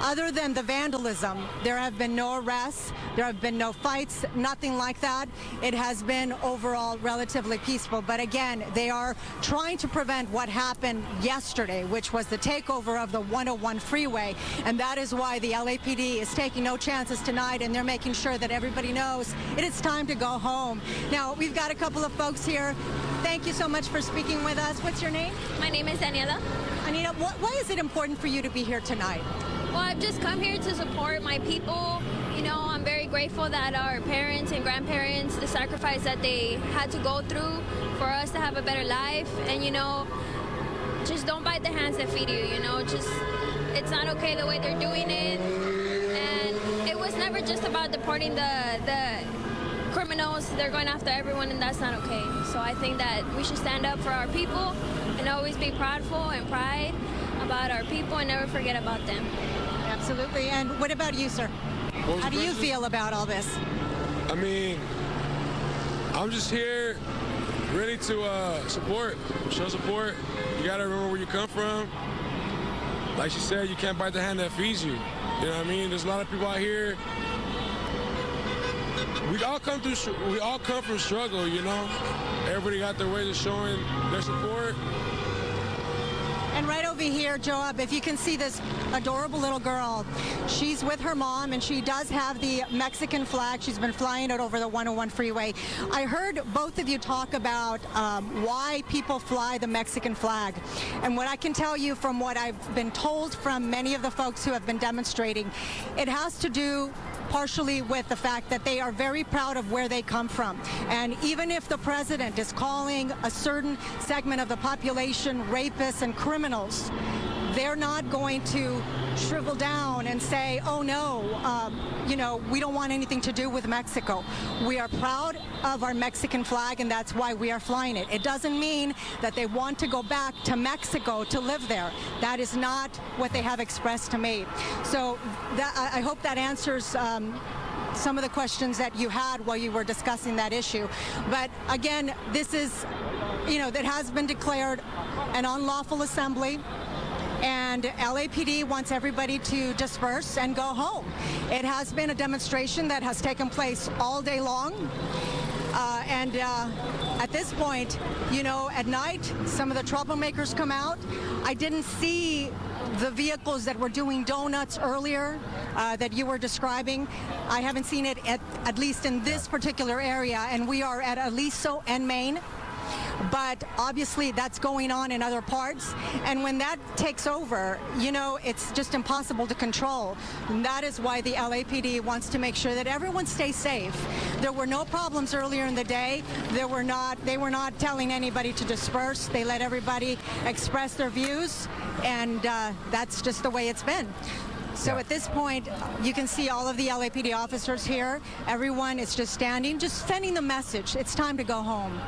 Other than the vandalism, there have been no arrests, there have been no fights, nothing like that. It has been overall relatively peaceful. But again, they are trying to prevent what happened yesterday, which was the takeover of the 101 freeway. And that is why the LAPD is taking no chances tonight, and they're making sure that everybody knows it is time to go home. Now, we've got a couple of folks here. Thank you so much for speaking with us. What's your name? My name is Daniela. Anita, why is it important for you to be here tonight? Well, I've just come here to support my people. You know, I'm very grateful that our parents and grandparents, the sacrifice that they had to go through for us to have a better life. And, you know, just don't bite the hands that feed you, you know, just, it's not okay the way they're doing it. And it was never just about deporting the criminals. They're going after everyone, and that's not okay. So I think that we should stand up for our people and always be proudful and pride about our people and never forget about them. Absolutely. And what about you, sir? How do you feel about all this? I mean, I'm just here ready to show support. You gotta remember where you come from. Like she said, you can't bite the hand that feeds you. You know what I mean? There's a lot of people out here. We all come from struggle, you know? Everybody got their ways of showing their support. And right over here, Joab, if you can see this adorable little girl, she's with her mom, and she does have the Mexican flag. She's been flying it over the 101 freeway. I heard both of you talk about why people fly the Mexican flag. And what I can tell you from what I've been told from many of the folks who have been demonstrating, it has to do partially with the fact that they are very proud of where they come from. And even if the president is calling a certain segment of the population rapists and criminals, they're not going to shrivel down and say, oh no, you know, we don't want anything to do with Mexico. We are proud of our Mexican flag, and that's why we are flying it. It doesn't mean that they want to go back to Mexico to live there. That is not what they have expressed to me. So I hope that answers some of the questions that you had while you were discussing that issue. But again, this is, you know, that has been declared an unlawful assembly, and LAPD wants everybody to disperse and go home. It has been a demonstration that has taken place all day long. And at this point, you know, at night, some of the troublemakers come out. I didn't see the vehicles that were doing donuts earlier that you were describing. I haven't seen it at least in this particular area, and we are at Aliso and Maine. But obviously that's going on in other parts, and when that takes over, you know, it's just impossible to control. And that is why the LAPD wants to make sure that everyone stays safe. There were no problems earlier in the day. They were not telling anybody to disperse. They let everybody express their views, and that's just the way it's been. So at this point, you can see all of the LAPD officers here. Everyone is just standing, just sending the message. It's time to go home.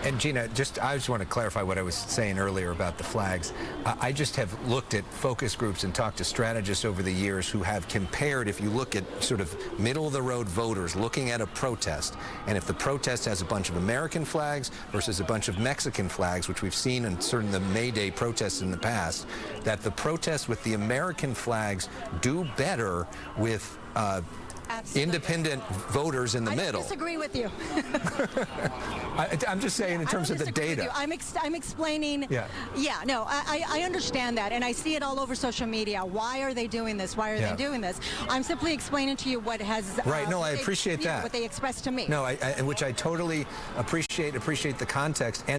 And Gina, I just want to clarify what I was saying earlier about the flags. I just have looked at focus groups and talked to strategists over the years who have compared, if you look at sort of middle-of-the-road voters looking at a protest, and if the protest has a bunch of American flags versus a bunch of Mexican flags, which we've seen in certain the May Day protests in the past, that the protests with the American flags do better with independent voters in the middle. I disagree with you. I'm just saying in terms of the data. I'm explaining. Yeah, no, I understand that, and I see it all over social media. Why are they doing this? Why are they doing this? I'm simply explaining to you what has. Right. No, I appreciate that. What they expressed to me. No, which I totally appreciate the context. And